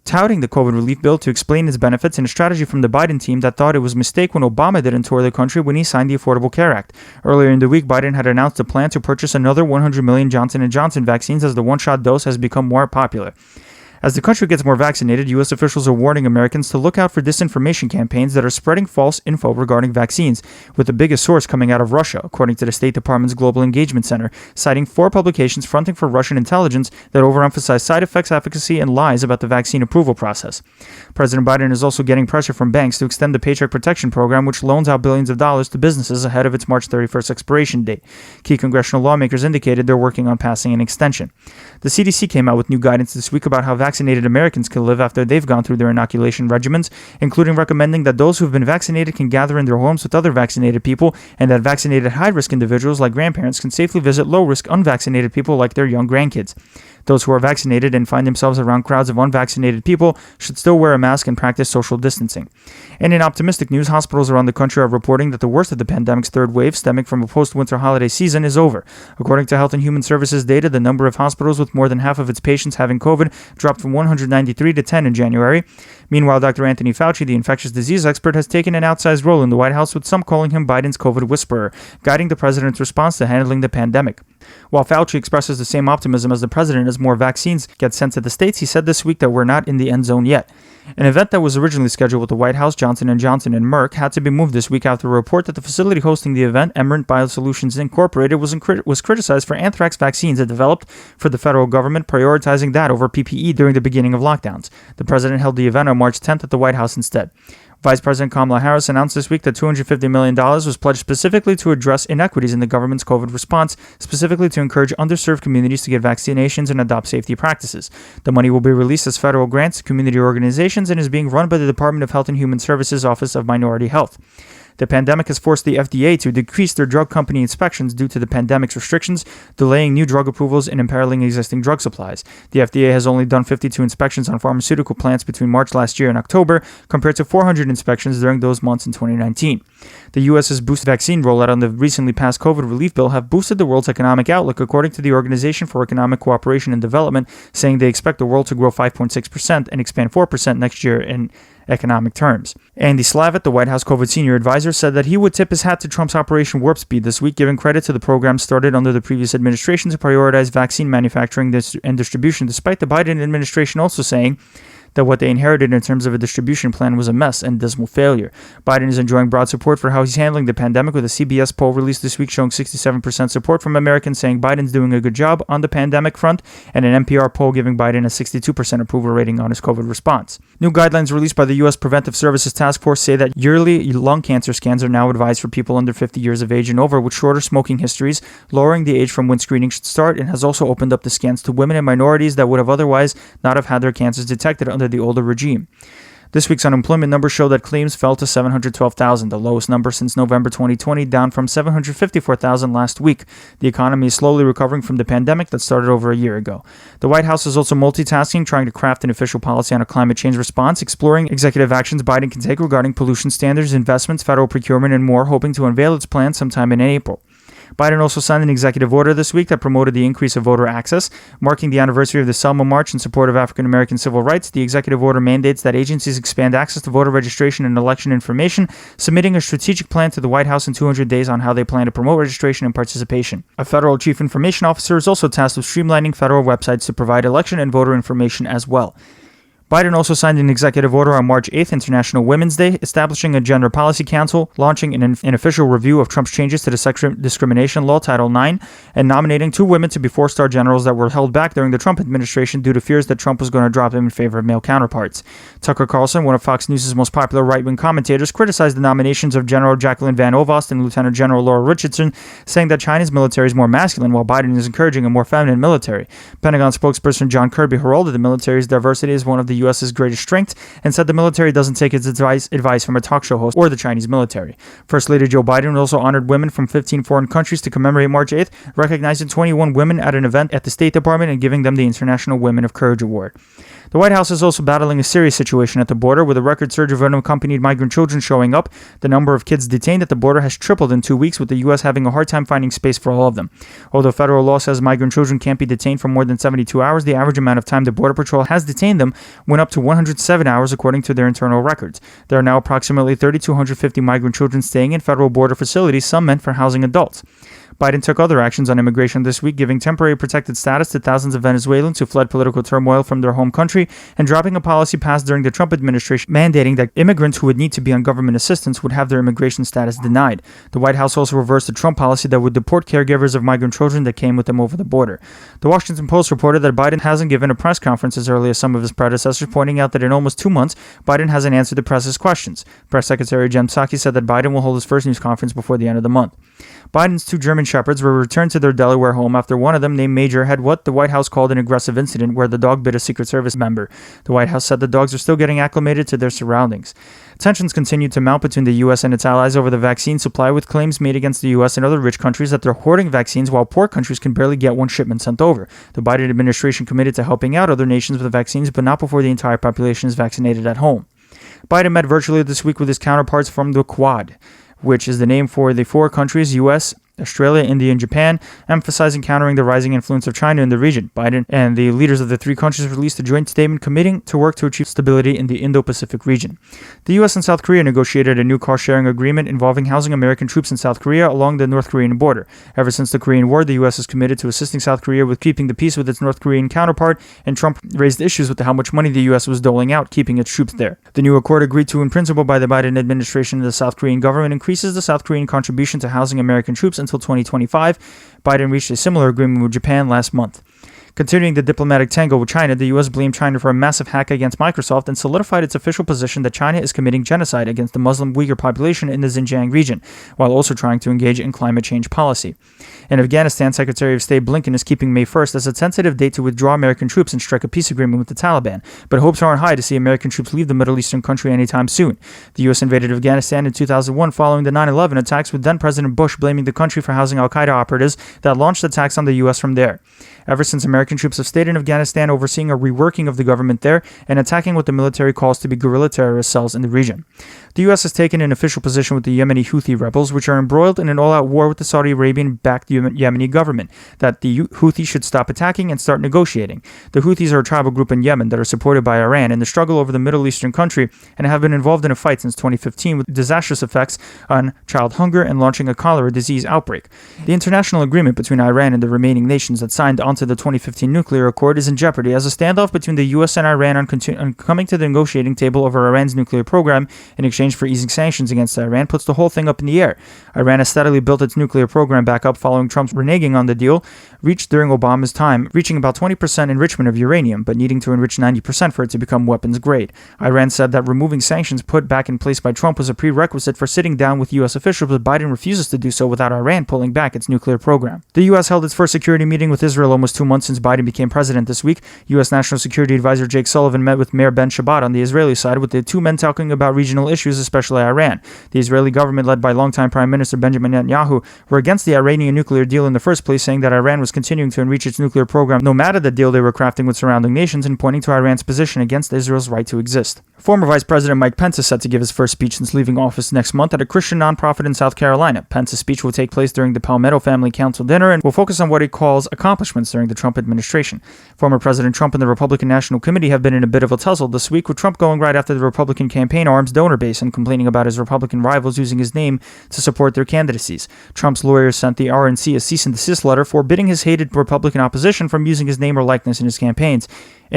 touting the COVID relief bill to explain its benefits, and a strategy from the Biden team that thought it was a mistake when Obama didn't tour the country when he signed the Affordable Care Act. Earlier in the week, Biden had announced a plan to purchase another 100 million Johnson & Johnson vaccines as the one-shot dose has become more popular. As the country gets more vaccinated, U.S. officials are warning Americans to look out for disinformation campaigns that are spreading false info regarding vaccines, with the biggest source coming out of Russia, according to the State Department's Global Engagement Center, citing 4 publications fronting for Russian intelligence that overemphasize side effects, efficacy, and lies about the vaccine approval process. President Biden is also getting pressure from banks to extend the Paycheck Protection Program, which loans out billions of dollars to businesses ahead of its March 31st expiration date. Key congressional lawmakers indicated they're working on passing an extension. The CDC came out with new guidance this week about how vaccinated Americans can live after they've gone through their inoculation regimens, including recommending that those who have been vaccinated can gather in their homes with other vaccinated people, and that vaccinated high-risk individuals like grandparents can safely visit low-risk unvaccinated people like their young grandkids. Those who are vaccinated and find themselves around crowds of unvaccinated people should still wear a mask and practice social distancing. And in optimistic news, hospitals around the country are reporting that the worst of the pandemic's third wave, stemming from a post-winter holiday season, is over. According to Health and Human Services data, the number of hospitals with more than half of its patients having COVID dropped from 193 to 10 in January. Meanwhile, Dr. Anthony Fauci, the infectious disease expert, has taken an outsized role in the White House, with some calling him Biden's COVID whisperer, guiding the president's response to handling the pandemic. While Fauci expresses the same optimism as the president as more vaccines get sent to the states, he said this week that we're not in the end zone yet. An event that was originally scheduled with the White House, Johnson & Johnson, and Merck had to be moved this week after a report that the facility hosting the event, Emerent Biosolutions Incorporated, was criticized for anthrax vaccines it developed for the federal government, prioritizing that over PPE during the beginning of lockdowns. The president held the event on March 10th at the White House instead. Vice President Kamala Harris announced this week that $250 million was pledged specifically to address inequities in the government's COVID response, specifically to encourage underserved communities to get vaccinations and adopt safety practices. The money will be released as federal grants to community organizations and is being run by the Department of Health and Human Services Office of Minority Health. The pandemic has forced the FDA to decrease their drug company inspections due to the pandemic's restrictions, delaying new drug approvals and imperiling existing drug supplies. The FDA has only done 52 inspections on pharmaceutical plants between March last year and October, compared to 400 inspections during those months in 2019. The U.S.'s booster vaccine rollout on the recently passed COVID relief bill have boosted the world's economic outlook, according to the Organization for Economic Cooperation and Development, saying they expect the world to grow 5.6% and expand 4% next year in economic terms. Andy Slavitt, the White House COVID senior advisor, said that he would tip his hat to Trump's Operation Warp Speed this week, giving credit to the program started under the previous administration to prioritize vaccine manufacturing and distribution, despite the Biden administration also saying that what they inherited in terms of a distribution plan was a mess and dismal failure. Biden is enjoying broad support for how he's handling the pandemic, with a CBS poll released this week showing 67% support from Americans saying Biden's doing a good job on the pandemic front, and an NPR poll giving Biden a 62% approval rating on his COVID response. New guidelines released by the U.S. Preventive Services Task Force say that yearly lung cancer scans are now advised for people under 50 years of age and over with shorter smoking histories, lowering the age from when screening should start, and has also opened up the scans to women and minorities that would have otherwise not have had their cancers detected under the older regime. This week's unemployment numbers show that claims fell to 712,000, the lowest number since November 2020, down from 754,000 last week. The economy is slowly recovering from the pandemic that started over a year ago. The White House is also multitasking, trying to craft an official policy on a climate change response, exploring executive actions Biden can take regarding pollution standards, investments, federal procurement, and more, hoping to unveil its plan sometime in April. Biden also signed an executive order this week that promoted the increase of voter access. Marking the anniversary of the Selma March in support of African American civil rights, the executive order mandates that agencies expand access to voter registration and election information, submitting a strategic plan to the White House in 200 days on how they plan to promote registration and participation. A federal chief information officer is also tasked with streamlining federal websites to provide election and voter information as well. Biden also signed an executive order on March 8th, International Women's Day, establishing a gender policy council, launching an official review of Trump's changes to the sex discrimination law, Title IX, and nominating 2 women to be 4-star generals that were held back during the Trump administration due to fears that Trump was going to drop them in favor of male counterparts. Tucker Carlson, one of Fox News' most popular right-wing commentators, criticized the nominations of General Jacqueline Van Ovost and Lieutenant General Laura Richardson, saying that China's military is more masculine while Biden is encouraging a more feminine military. Pentagon spokesperson John Kirby heralded the military's diversity as one of the U.S.'s greatest strength and said the military doesn't take its advice from a talk show host or the Chinese military. First Lady Joe Biden also honored women from 15 foreign countries to commemorate March 8th, recognizing 21 women at an event at the State Department and giving them the International Women of Courage Award. The White House is also battling a serious situation at the border, with a record surge of unaccompanied migrant children showing up. The number of kids detained at the border has tripled in 2 weeks, with the U.S. having a hard time finding space for all of them. Although federal law says migrant children can't be detained for more than 72 hours, the average amount of time the Border Patrol has detained them went up to 107 hours, according to their internal records. There are now approximately 3,250 migrant children staying in federal border facilities, some meant for housing adults. Biden took other actions on immigration this week, giving temporary protected status to thousands of Venezuelans who fled political turmoil from their home country, and dropping a policy passed during the Trump administration mandating that immigrants who would need to be on government assistance would have their immigration status denied. The White House also reversed a Trump policy that would deport caregivers of migrant children that came with them over the border. The Washington Post reported that Biden hasn't given a press conference as early as some of his predecessors, pointing out that in almost 2 months, Biden hasn't answered the press's questions. Press Secretary Jen Psaki said that Biden will hold his first news conference before the end of the month. Biden's 2 German Shepherds were returned to their Delaware home after one of them, named Major, had what the White House called an aggressive incident where the dog bit a Secret Service member. The White House said the dogs are still getting acclimated to their surroundings. Tensions continued to mount between the U.S. and its allies over the vaccine supply, with claims made against the U.S. and other rich countries that they're hoarding vaccines while poor countries can barely get one shipment sent over. The Biden administration committed to helping out other nations with vaccines, but not before the entire population is vaccinated at home. Biden met virtually this week with his counterparts from the Quad, which is the name for the 4 countries, U.S., Australia, India, and Japan, emphasizing countering the rising influence of China in the region. Biden and the leaders of the 3 countries released a joint statement committing to work to achieve stability in the Indo-Pacific region. The U.S. and South Korea negotiated a new cost-sharing agreement involving housing American troops in South Korea along the North Korean border. Ever since the Korean War, the U.S. is committed to assisting South Korea with keeping the peace with its North Korean counterpart, and Trump raised issues with how much money the U.S. was doling out, keeping its troops there. The new accord, agreed to in principle by the Biden administration and the South Korean government, increases the South Korean contribution to housing American troops until 2025. Biden reached a similar agreement with Japan last month. Continuing the diplomatic tango with China, the U.S. blamed China for a massive hack against Microsoft and solidified its official position that China is committing genocide against the Muslim Uyghur population in the Xinjiang region, while also trying to engage in climate change policy. In Afghanistan, Secretary of State Blinken is keeping May 1st as a tentative date to withdraw American troops and strike a peace agreement with the Taliban, but hopes aren't high to see American troops leave the Middle Eastern country anytime soon. The U.S. invaded Afghanistan in 2001 following the 9/11 attacks, with then-President Bush blaming the country for housing al-Qaeda operatives that launched attacks on the U.S. from there. Ever since, American troops have stayed in Afghanistan, overseeing a reworking of the government there and attacking what the military calls to be guerrilla terrorist cells in the region. The U.S. has taken an official position with the Yemeni Houthi rebels, which are embroiled in an all-out war with the Saudi Arabian-backed Yemeni government, that the Houthis should stop attacking and start negotiating. The Houthis are a tribal group in Yemen that are supported by Iran in the struggle over the Middle Eastern country and have been involved in a fight since 2015 with disastrous effects on child hunger and launching a cholera disease outbreak. The international agreement between Iran and the remaining nations that signed onto the 2015 nuclear accord is in jeopardy as a standoff between the U.S. and Iran on coming to the negotiating table over Iran's nuclear program in exchange for easing sanctions against Iran puts the whole thing up in the air. Iran has steadily built its nuclear program back up following Trump's reneging on the deal reached during Obama's time, reaching about 20% enrichment of uranium, but needing to enrich 90% for it to become weapons grade. Iran said that removing sanctions put back in place by Trump was a prerequisite for sitting down with U.S. officials, but Biden refuses to do so without Iran pulling back its nuclear program. The U.S. held its first security meeting with Israel almost 2 months since Biden became president this week. U.S. National Security Advisor Jake Sullivan met with Mayor Ben Shabbat on the Israeli side, with the 2 men talking about regional issues countries, especially Iran. The Israeli government, led by longtime Prime Minister Benjamin Netanyahu, were against the Iranian nuclear deal in the first place, saying that Iran was continuing to enrich its nuclear program no matter the deal they were crafting with surrounding nations, and pointing to Iran's position against Israel's right to exist. Former Vice President Mike Pence is set to give his first speech since leaving office next month at a Christian nonprofit in South Carolina. Pence's speech will take place during the Palmetto Family Council dinner and will focus on what he calls accomplishments during the Trump administration. Former President Trump and the Republican National Committee have been in a bit of a tussle this week, with Trump going right after the Republican campaign arm's donor base and complaining about his Republican rivals using his name to support their candidacies. Trump's lawyers sent the RNC a cease and desist letter forbidding his hated Republican opposition from using his name or likeness in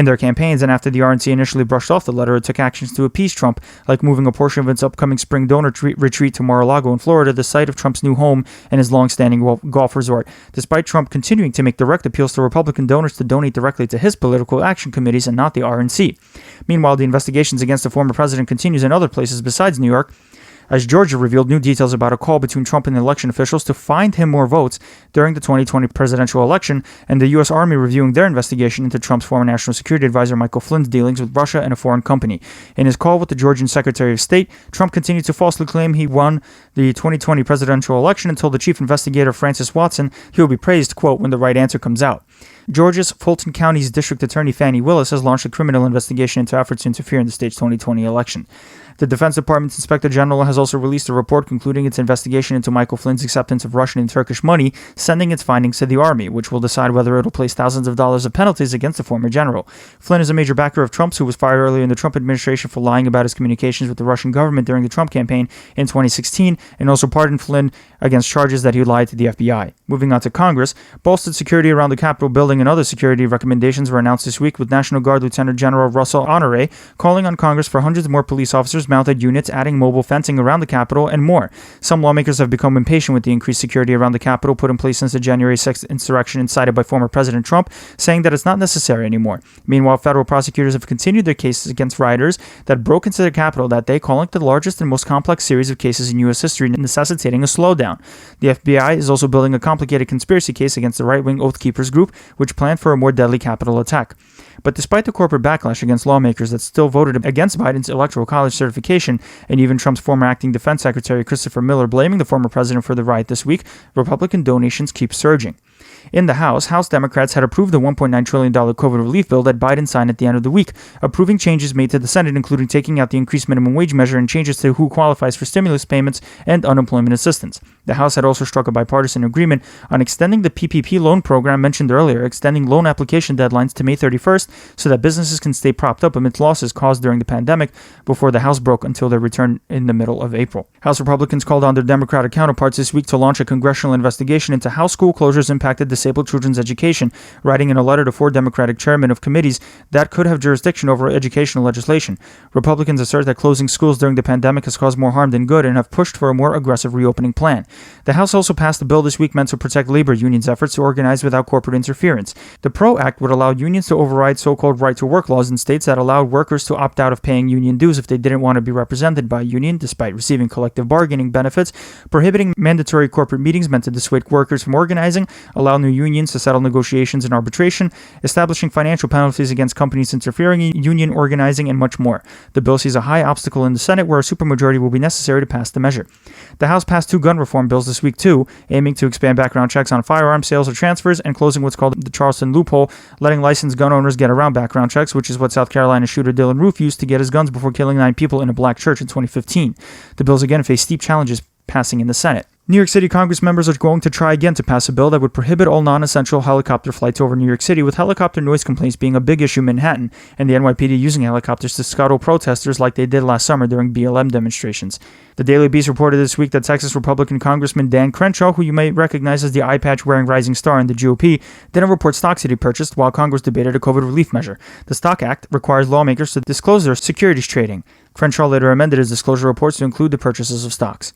their campaigns, and after the RNC initially brushed off the letter, it took actions to appease Trump, like moving a portion of its upcoming spring donor retreat to Mar-a-Lago in Florida, the site of Trump's new home and his long-standing golf resort, despite Trump continuing to make direct appeals to Republican donors to donate directly to his political action committees and not the RNC. Meanwhile, the investigations against the former president continues in other places besides New York, as Georgia revealed new details about a call between Trump and the election officials to find him more votes during the 2020 presidential election, and the U.S. Army reviewing their investigation into Trump's former National Security Advisor Michael Flynn's dealings with Russia and a foreign company. In his call with the Georgian Secretary of State, Trump continued to falsely claim he won the 2020 presidential election and told the chief investigator Francis Watson he will be praised, quote, when the right answer comes out. Georgia's Fulton County's District Attorney Fannie Willis has launched a criminal investigation into efforts to interfere in the state's 2020 election. The Defense Department's Inspector General has also released a report concluding its investigation into Michael Flynn's acceptance of Russian and Turkish money, sending its findings to the Army, which will decide whether it will place thousands of dollars of penalties against the former general. Flynn is a major backer of Trump's, who was fired earlier in the Trump administration for lying about his communications with the Russian government during the Trump campaign in 2016, and also pardoned Flynn against charges that he lied to the FBI. Moving on to Congress, bolstered security around the Capitol building and other security recommendations were announced this week, with National Guard Lieutenant General Russell Honore calling on Congress for hundreds more police officers, mounted units, adding mobile fencing around the Capitol, and more. Some lawmakers have become impatient with the increased security around the Capitol put in place since the January 6th insurrection incited by former President Trump, saying that it's not necessary anymore. Meanwhile, federal prosecutors have continued their cases against rioters that broke into the Capitol that day, calling it the largest and most complex series of cases in U.S. history, necessitating a slowdown. The FBI is also building a complicated conspiracy case against the right-wing Oath Keepers group, which planned for a more deadly Capitol attack. But despite the corporate backlash against lawmakers that still voted against Biden's Electoral College certification, and even Trump's former acting defense secretary Christopher Miller blaming the former president for the riot this week, Republican donations keep surging. In the House Democrats had approved the $1.9 trillion COVID relief bill that Biden signed at the end of the week, approving changes made to the Senate, including taking out the increased minimum wage measure and changes to who qualifies for stimulus payments and unemployment assistance. The House had also struck a bipartisan agreement on extending the PPP loan program mentioned earlier, extending loan application deadlines to May 31st so that businesses can stay propped up amidst losses caused during the pandemic before the House broke until their return in the middle of April. House Republicans called on their Democratic counterparts this week to launch a congressional investigation into how school closures impacted disabled children's education, writing in a letter to 4 Democratic chairmen of committees that could have jurisdiction over educational legislation. Republicans assert that closing schools during the pandemic has caused more harm than good and have pushed for a more aggressive reopening plan. The House also passed a bill this week meant to protect labor unions' efforts to organize without corporate interference. The PRO Act would allow unions to override so-called right-to-work laws in states that allowed workers to opt out of paying union dues if they didn't want to be represented by a union despite receiving collective bargaining benefits, prohibiting mandatory corporate meetings meant to dissuade workers from organizing, allow new unions to settle negotiations and arbitration, establishing financial penalties against companies interfering in union organizing, and much more. The bill sees a high obstacle in the Senate where a supermajority will be necessary to pass the measure. The House passed 2 gun reform bills this week too, aiming to expand background checks on firearm sales or transfers and closing what's called the Charleston loophole, letting licensed gun owners get around background checks, which is what South Carolina shooter Dylan Roof used to get his guns before killing 9 people in a black church in 2015. The bills again face steep challenges passing in the Senate. New York City Congress members are going to try again to pass a bill that would prohibit all non-essential helicopter flights over New York City, with helicopter noise complaints being a big issue in Manhattan, and the NYPD using helicopters to scuttle protesters like they did last summer during BLM demonstrations. The Daily Beast reported this week that Texas Republican Congressman Dan Crenshaw, who you may recognize as the eye patch-wearing rising star in the GOP, didn't report stocks that he purchased while Congress debated a COVID relief measure. The Stock Act requires lawmakers to disclose their securities trading. Crenshaw later amended his disclosure reports to include the purchases of stocks.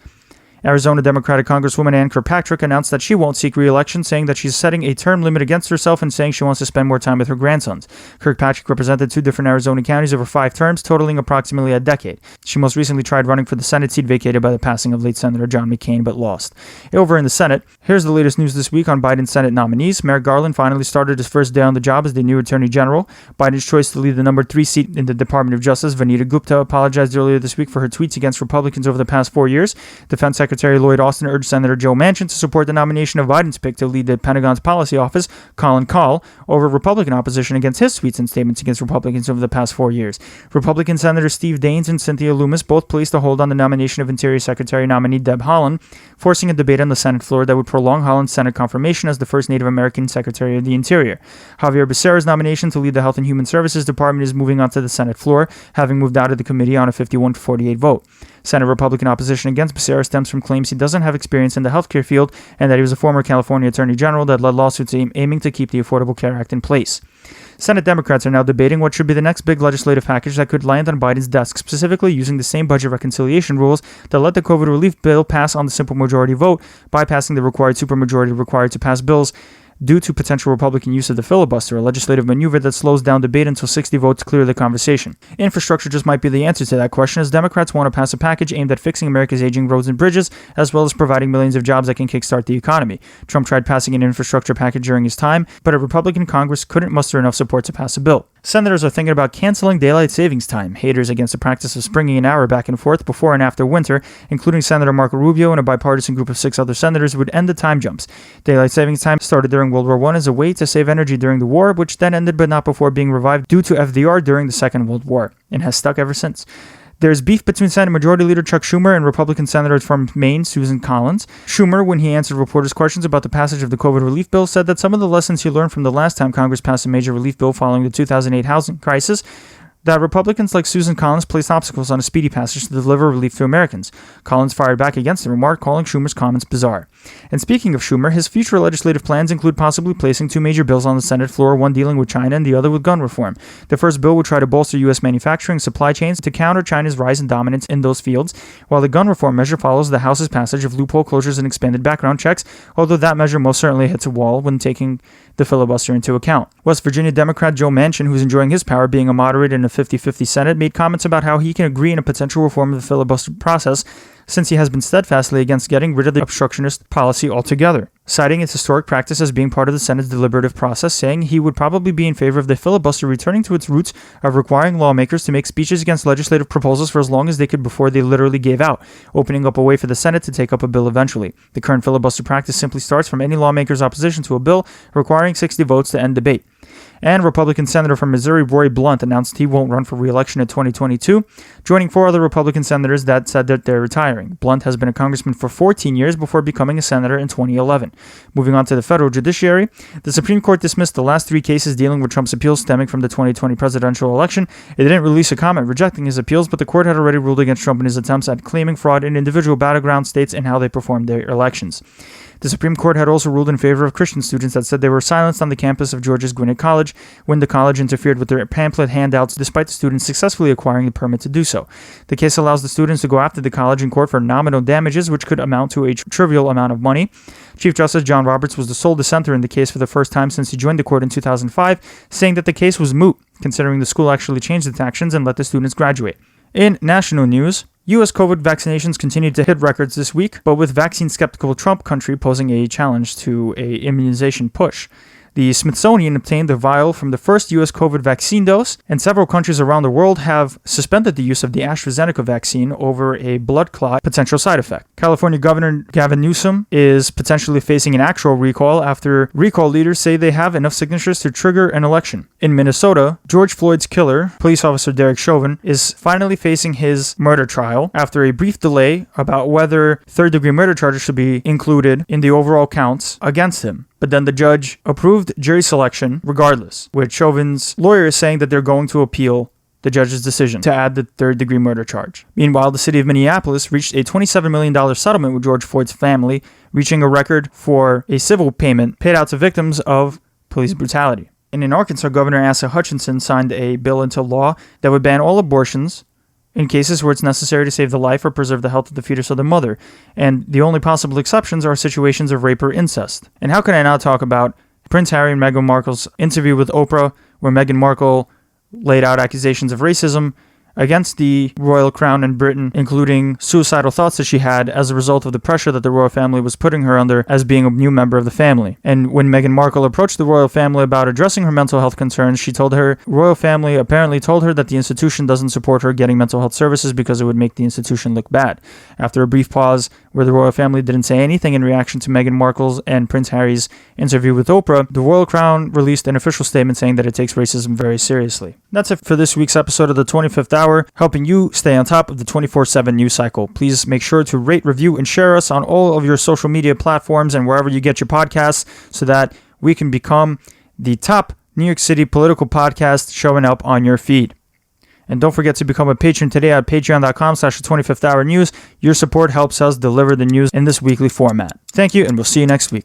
Arizona Democratic Congresswoman Ann Kirkpatrick announced that she won't seek re-election, saying that she's setting a term limit against herself and saying she wants to spend more time with her grandsons. Kirkpatrick represented 2 different Arizona counties over 5 terms, totaling approximately a decade. She most recently tried running for the Senate seat vacated by the passing of late Senator John McCain, but lost. Over in the Senate, here's the latest news this week on Biden's Senate nominees. Merrick Garland finally started his first day on the job as the new Attorney General. Biden's choice to lead the number 3 seat in the Department of Justice, Vanita Gupta, apologized earlier this week for her tweets against Republicans over the past 4 years. Defense Secretary Lloyd Austin urged Senator Joe Manchin to support the nomination of Biden's pick to lead the Pentagon's policy office, Colin Kahl, over Republican opposition against his tweets and statements against Republicans over the past 4 years. Republican Senators Steve Daines and Cynthia Lummis both placed a hold on the nomination of Interior Secretary nominee Deb Haaland, forcing a debate on the Senate floor that would prolong Haaland's Senate confirmation as the first Native American Secretary of the Interior. Javier Becerra's nomination to lead the Health and Human Services Department is moving on to the Senate floor, having moved out of the committee on a 51-48 vote. Senate Republican opposition against Becerra stems from claims he doesn't have experience in the healthcare field and that he was a former California Attorney General that led lawsuits aiming to keep the Affordable Care Act in place. Senate Democrats are now debating what should be the next big legislative package that could land on Biden's desk, specifically using the same budget reconciliation rules that let the COVID relief bill pass on the simple majority vote, bypassing the required supermajority required to pass bills due to potential Republican use of the filibuster, a legislative maneuver that slows down debate until 60 votes clear the conversation. Infrastructure just might be the answer to that question, as Democrats want to pass a package aimed at fixing America's aging roads and bridges, as well as providing millions of jobs that can kickstart the economy. Trump tried passing an infrastructure package during his time, but a Republican Congress couldn't muster enough support to pass a bill. Senators are thinking about canceling daylight savings time. Haters against the practice of springing an hour back and forth before and after winter, including Senator Marco Rubio and a bipartisan group of 6 other senators, would end the time jumps. Daylight savings time started during World War I as a way to save energy during the war, which then ended but not before being revived due to FDR during the Second World War, and has stuck ever since. There's beef between Senate Majority Leader Chuck Schumer and Republican Senator from Maine, Susan Collins. Schumer, when he answered reporters' questions about the passage of the COVID relief bill, said that some of the lessons he learned from the last time Congress passed a major relief bill following the 2008 housing crisis, that Republicans like Susan Collins placed obstacles on a speedy passage to deliver relief to Americans. Collins fired back against the remark, calling Schumer's comments bizarre. And speaking of Schumer, his future legislative plans include possibly placing 2 major bills on the Senate floor, one dealing with China and the other with gun reform. The first bill would try to bolster U.S. manufacturing supply chains to counter China's rise in dominance in those fields, while the gun reform measure follows the House's passage of loophole closures and expanded background checks, although that measure most certainly hits a wall when taking the filibuster into account. West Virginia Democrat Joe Manchin, who's enjoying his power being a moderate in a 50-50 Senate, made comments about how he can agree in a potential reform of the filibuster process since he has been steadfastly against getting rid of the obstructionist policy altogether, citing its historic practice as being part of the Senate's deliberative process, saying he would probably be in favor of the filibuster returning to its roots of requiring lawmakers to make speeches against legislative proposals for as long as they could before they literally gave out, opening up a way for the Senate to take up a bill eventually. The current filibuster practice simply starts from any lawmaker's opposition to a bill requiring 60 votes to end debate. And Republican Senator from Missouri Roy Blunt announced he won't run for re-election in 2022, joining 4 other Republican senators that said that they're retiring. Blunt has been a congressman for 14 years before becoming a senator in 2011. Moving on to the federal judiciary, the Supreme Court dismissed the last 3 cases dealing with Trump's appeals stemming from the 2020 presidential election. It didn't release a comment rejecting his appeals, but the court had already ruled against Trump in his attempts at claiming fraud in individual battleground states and how they performed their elections. The Supreme Court had also ruled in favor of Christian students that said they were silenced on the campus of Georgia's Gwinnett College when the college interfered with their pamphlet handouts despite the students successfully acquiring the permit to do so. The case allows the students to go after the college in court for nominal damages, which could amount to a trivial amount of money. Chief Justice John Roberts was the sole dissenter in the case for the first time since he joined the court in 2005, saying that the case was moot, considering the school actually changed its actions and let the students graduate. In national news, U.S. COVID vaccinations continued to hit records this week, but with vaccine-skeptical Trump country posing a challenge to an immunization push. The Smithsonian obtained the vial from the first U.S. COVID vaccine dose, and several countries around the world have suspended the use of the AstraZeneca vaccine over a blood clot potential side effect. California Governor Gavin Newsom is potentially facing an actual recall after recall leaders say they have enough signatures to trigger an election. In Minnesota, George Floyd's killer, police officer Derek Chauvin, is finally facing his murder trial after a brief delay about whether third-degree murder charges should be included in the overall counts against him. But then the judge approved jury selection regardless, with Chauvin's lawyer saying that they're going to appeal the judge's decision to add the third-degree murder charge. Meanwhile, the city of Minneapolis reached a $27 million settlement with George Floyd's family, reaching a record for a civil payment paid out to victims of police brutality. And in Arkansas, Governor Asa Hutchinson signed a bill into law that would ban all abortions in cases where it's necessary to save the life or preserve the health of the fetus or the mother. And the only possible exceptions are situations of rape or incest. And how can I not talk about Prince Harry and Meghan Markle's interview with Oprah, where Meghan Markle laid out accusations of racism against the royal crown in Britain, including suicidal thoughts that she had as a result of the pressure that the royal family was putting her under as being a new member of the family. And when Meghan Markle approached the royal family about addressing her mental health concerns, she told her royal family apparently told her that the institution doesn't support her getting mental health services because it would make the institution look bad. After a brief pause where the royal family didn't say anything in reaction to Meghan Markle's and Prince Harry's interview with Oprah, the royal crown released an official statement saying that it takes racism very seriously. That's it for this week's episode of the 25th Hour, helping you stay on top of the 24/7 news cycle. Please make sure to rate, review, and share us on all of your social media platforms and wherever you get your podcasts so that we can become the top New York City political podcast showing up on your feed. And don't forget to become a patron today at patreon.com/the25th Hour News. Your support helps us deliver the news in this weekly format. Thank you, and we'll see you next week.